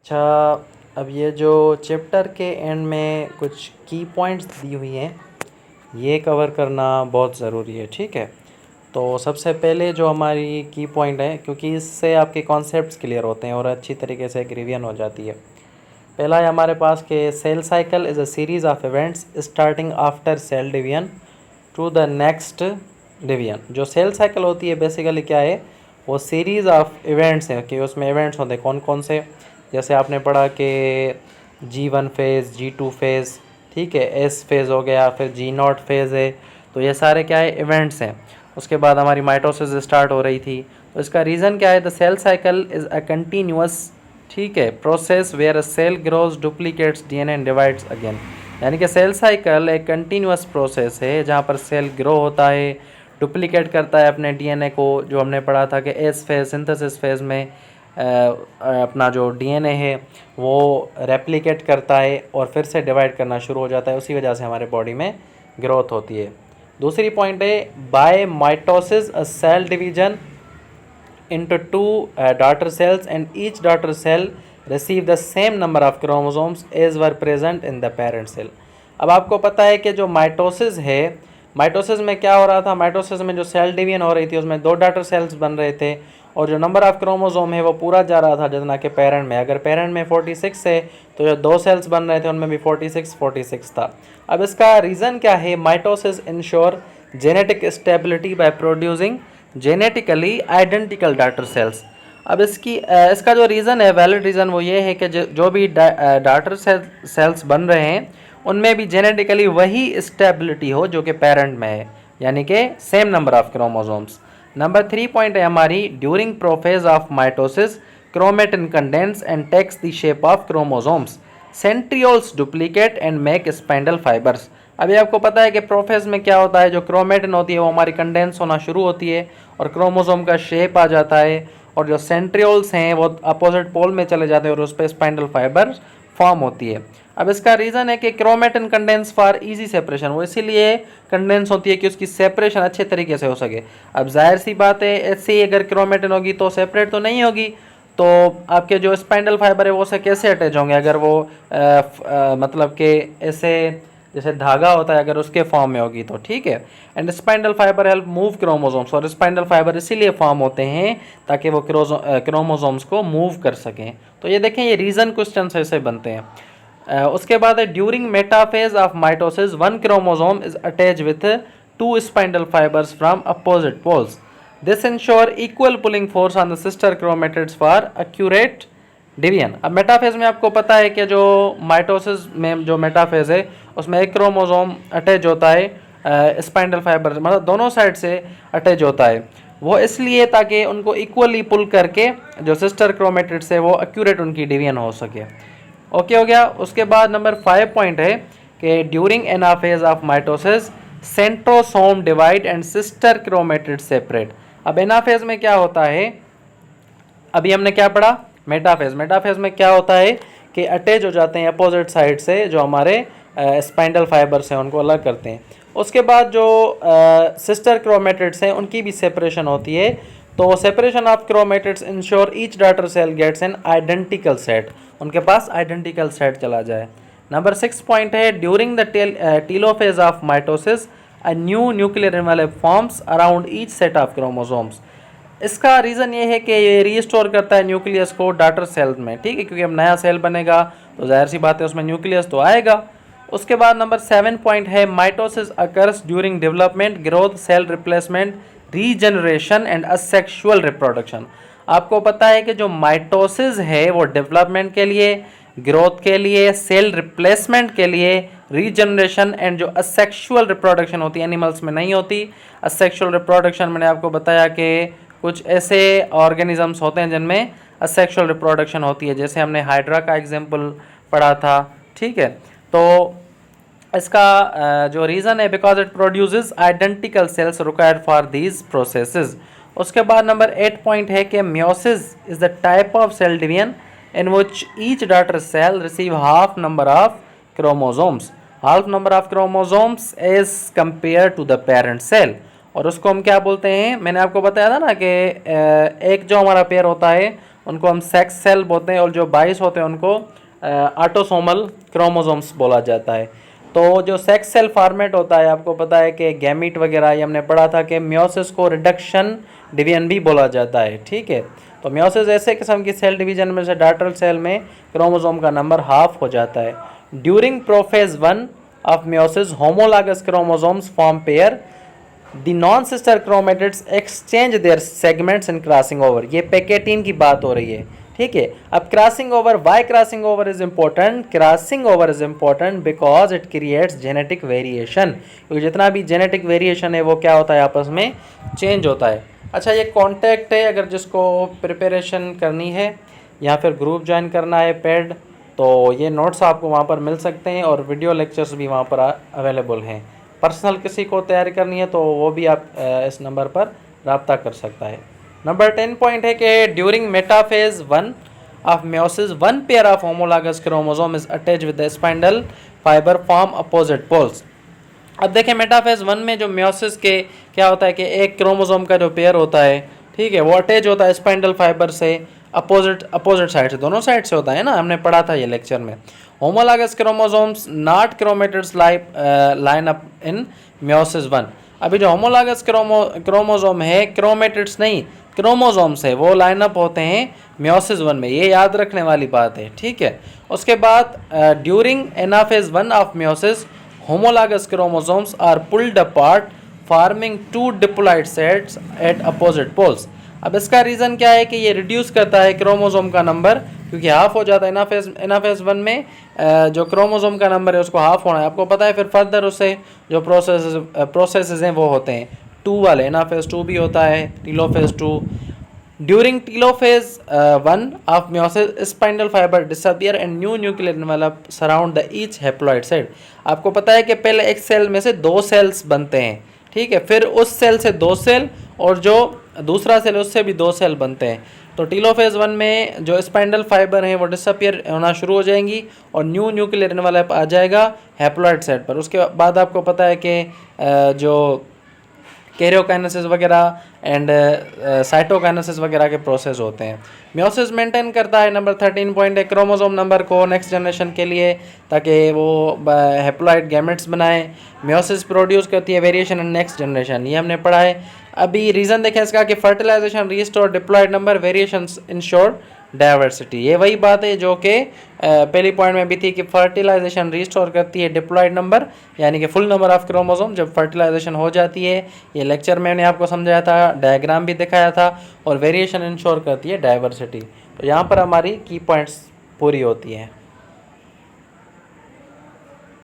अच्छा, अब ये जो चैप्टर के एंड में कुछ की पॉइंट्स दी हुई हैं, ये कवर करना बहुत ज़रूरी है। ठीक है, तो सबसे पहले जो हमारी की पॉइंट है, क्योंकि इससे आपके कॉन्सेप्ट्स क्लियर होते हैं और अच्छी तरीके से एक रिवीजन हो जाती है। पहला है हमारे पास कि cell cycle is a series of events starting after cell division to the next division. जो सेल साइकिल होती है बेसिकली क्या है, वो सीरीज़ ऑफ इवेंट्स हैं कि उसमें इवेंट्स होते हैं कौन कौन से। जैसे आपने पढ़ा कि G1 फेज़, G2 फेज़, ठीक है, S फेज़ हो गया, फिर G0 फेज़ है। तो ये सारे क्या है, इवेंट्स हैं। उसके बाद हमारी माइटोसिस स्टार्ट हो रही थी। तो इसका रीज़न क्या है, the cell cycle is a continuous, ठीक है, process where a cell grows, duplicates DNA and divides again. यानी कि सेल साइकिल एक कंटिन्यूअस प्रोसेस है जहाँ पर सेल ग्रो होता है, डुप्लीकेट करता है अपने DNA को, जो हमने पढ़ा था कि एस फेज़, सिंथेसिस फेज़ में अपना जो DNA है वो रेप्लिकेट करता है और फिर से डिवाइड करना शुरू हो जाता है। उसी वजह से हमारे बॉडी में ग्रोथ होती है। दूसरी पॉइंट है, by mitosis a cell division into two daughter cells and each daughter cell receive the same number of chromosomes as were present in the parent cell। अब आपको पता है कि जो माइटोसिस है, माइटोसिस में क्या हो रहा था, माइटोसिस में जो सेल डिवीजन हो रही थी उसमें दो डॉटर सेल्स बन रहे थे और जो नंबर ऑफ क्रोमोसोम है वो पूरा जा रहा था जितना कि पेरेंट में। अगर पेरेंट में 46 है तो जो दो सेल्स बन रहे थे उनमें भी 46 था। अब इसका रीज़न क्या है, mitosis ensure genetic stability by producing genetically identical daughter cells. अब इसका जो रीज़न है, वैलिड रीज़न, वो ये है कि जो भी डॉटर सेल्स बन रहे हैं उनमें भी जेनेटिकली वही स्टेबिलिटी हो जो कि पेरेंट में है, यानी कि same number of chromosomes. Number 3 point है हमारी, during prophase of mitosis chromatin condense and takes the shape of chromosomes, centrioles duplicate and make spindle fibres. अभी आपको पता है कि प्रोफेज में क्या होता है, जो क्रोमेटिन होती है वो हमारी कंडेंस होना शुरू होती है और क्रोमोसोम का शेप आ जाता है, और जो सेंट्रियोल्स हैं वो अपोजिट पोल में चले जाते हैं और उस पर स्पाइंडल फाइबर फॉर्म होती है। अब इसका रीज़न है कि chromatin condense for easy separation, वो इसीलिए कंडेंस होती है कि उसकी सेपरेशन अच्छे तरीके से हो सके। अब जाहिर सी बात है, ऐसे ही अगर क्रोमेटिन होगी तो सेपरेट तो नहीं होगी, तो आपके जो स्पाइंडल फाइबर है वो से कैसे अटैच होंगे, अगर वो मतलब कि ऐसे जैसे धागा होता है अगर उसके फॉर्म में होगी तो, ठीक है। And spindle fibre help move chromosomes, और स्पाइंडल फाइबर इसीलिए फॉर्म होते हैं ताकि वो क्रोमोसोम्स को मूव कर सकें। तो ये देखें, ये रीज़न क्वेश्चन ऐसे बनते हैं। उसके बाद है, during metaphase of mitosis one chromosome is attach with two spindle fibres from opposite poles, this ensure equal pulling force on the sister chromatids for accurate division. अब मेटाफेज में आपको पता है कि जो माइटोसिस में जो मेटाफेज है उसमें एक क्रोमोसोम अटैच होता है स्पाइंडल फाइबर, मतलब दोनों साइड से अटैच होता है, वो इसलिए ताकि उनको इक्वली पुल करके जो सिस्टर क्रोमेटिड्स है वो एक्यूरेट उनकी डिवीजन हो सके। ओके हो गया। उसके बाद नंबर 5 पॉइंट है कि during anaphase of mitosis centrosome divide and sister chromatid separate. अब एनाफेज में क्या होता है, अभी हमने क्या पढ़ा, मेटाफेज। मेटाफेज में क्या होता है कि अटैच हो जाते हैं अपोजिट साइड से जो हमारे स्पाइंडल फाइबर्स हैं उनको अलग करते हैं। उसके बाद जो सिस्टर क्रोमेटिड्स हैं उनकी भी सेपरेशन होती है, तो separation of chromatids ensure each daughter cell gets an identical set, उनके पास आइडेंटिकल सेट चला जाए। नंबर 6 पॉइंट है, during the telophase of mitosis a new nuclear envelope forms around each set of chromosomes. इसका reason ये है कि ये रीस्टोर करता है न्यूक्लियस को डॉटर सेल में, ठीक है, क्योंकि अब नया सेल बनेगा तो जाहिर सी बात है उसमें न्यूक्लियस तो आएगा। उसके बाद नंबर 7 पॉइंट है, mitosis occurs during development, growth, cell replacement, regeneration and asexual reproduction. आपको पता है कि जो माइटोसिस है वो डेवलपमेंट के लिए, ग्रोथ के लिए, सेल रिप्लेसमेंट के लिए, रीजनरेशन एंड जो असेक्सुअल रिप्रोडक्शन होती है एनिमल्स में नहीं होती। असेक्सुअल रिप्रोडक्शन मैंने आपको बताया कि कुछ ऐसे ऑर्गेनिजम्स होते हैं जिनमें असेक्सुअल रिप्रोडक्शन होती है, जैसे हमने हाइड्रा का एग्जांपल पढ़ा था, ठीक है। तो इसका जो रीज़न है, because it produces identical cells required for these processes. उसके बाद नंबर 8 पॉइंट है कि meiosis is the type of cell division in which each daughter cell receive half number of chromosomes, half number of chromosomes as compare to the parent cell. और उसको हम क्या बोलते हैं, मैंने आपको बताया था ना कि एक जो हमारा पेयर होता है उनको हम सेक्स सेल बोलते हैं, और जो 22 होते हैं उनको ऑटोसोमल क्रोमोसोम्स बोला जाता है। तो जो सेक्स सेल फॉर्मेट होता है, आपको पता है कि गैमीट वगैरह, ये हमने पढ़ा था कि मियोसिस को रिडक्शन डिवीजन भी बोला जाता है, ठीक है। तो मियोसिस ऐसे किस्म की सेल डिवीजन में से डॉटर सेल में क्रोमोसोम का नंबर हाफ हो जाता है। During prophase 1 of meiosis homologous chromosomes form pair, the non sister chromatids exchange their segments in crossing over. ये पैकेटीन की बात हो रही है, ठीक है। अब crossing over, why crossing over is important? Crossing over is important because it creates genetic variation, क्योंकि जितना भी जेनेटिक वेरिएशन है वो क्या होता है, आपस में चेंज होता है। अच्छा, ये कॉन्टैक्ट है, अगर जिसको प्रिपरेशन करनी है या फिर ग्रुप ज्वाइन करना है पेड, तो ये नोट्स आपको वहाँ पर मिल सकते हैं, और वीडियो लेक्चर्स भी वहाँ पर अवेलेबल हैं। पर्सनल किसी को तैयारी करनी है तो वो भी आप इस नंबर पर रब्ता कर सकता है। नंबर 10 पॉइंट है कि during metaphase 1 of meiosis 1 pair of homologous chromosome is attach with the spindle fibre form opposite poles. अब देखें, मेटाफेज 1 में जो मियोसिस के क्या होता है कि एक क्रोमोसोम का जो पेयर होता है, ठीक है, वो अटैच होता है स्पाइंडल फाइबर से अपोजिट साइड से, दोनों साइड से होता है ना, हमने पढ़ा था ये लेक्चर में। Homologous chromosomes not chromatids line up in meiosis 1। अभी जो होमोलॉगस क्रोमोसोम है, क्रोमेटिड्स नहीं क्रोमोसोम्स है, वो लाइन अप होते हैं मियोसिस 1 में, ये याद रखने वाली बात है, ठीक है। उसके बाद during anaphase 1 of meiosis homologous chromosomes are pulled apart forming two diploid sets at opposite poles। अब इसका रीज़न क्या है कि ये रिड्यूस करता है क्रोमोसोम का नंबर, क्योंकि हाफ हो जाता है एनाफेज 1 में जो क्रोमोसोम का नंबर है उसको हाफ होना है। आपको पता है फिर फर्दर उससे जो प्रोसेसेस हैं वो होते हैं 2 वाले, एनाफेज 2 भी होता है, telophase 2। During telophase 1 of meiosis, spindle fiber disappear and new nucleus develop surround the each haploid cell। आपको पता है कि पहले एक सेल में से 2 सेल्स बनते हैं, ठीक है, फिर उस सेल से 2 सेल, और जो दूसरा सेल उससे भी 2 सेल बनते हैं। तो टीलोफेज 1 में जो स्पाइंडल फाइबर हैं वो डिसअपियर होना शुरू हो जाएंगी और न्यू न्यूक्लियर एनवेलप आ जाएगा हैप्लॉइड सेट पर। उसके बाद आपको पता है कि जो कैरियोकाइनेसिस वगैरह एंड साइटोकाइनेसिस वगैरह के प्रोसेस होते हैं। मियोसिस मेंटेन करता है, नंबर 13 पॉइंट है, क्रोमोसोम नंबर को नेक्स्ट जनरेशन के लिए, ताकि वो हैप्लॉइड गैमेट्स बनाए। मियोसिस प्रोड्यूस करती है वेरिएशन इन नेक्स्ट जनरेशन, ये हमने पढ़ा है। अभी रीज़न देखें इसका कि fertilization restore diploid number variations ensure diversity. ये वही बात है जो कि पहली पॉइंट में भी थी कि फर्टिलाइजेशन रिस्टोर करती है डिप्लॉयड नंबर, यानी कि फुल नंबर ऑफ क्रोमोसोम जब फर्टिलाइजेशन हो जाती है। ये लेक्चर में मैंने आपको समझाया था, डायग्राम भी दिखाया था, और वेरिएशन इंश्योर करती है डाइवर्सिटी। तो यहाँ पर हमारी की पॉइंट्स पूरी होती हैं।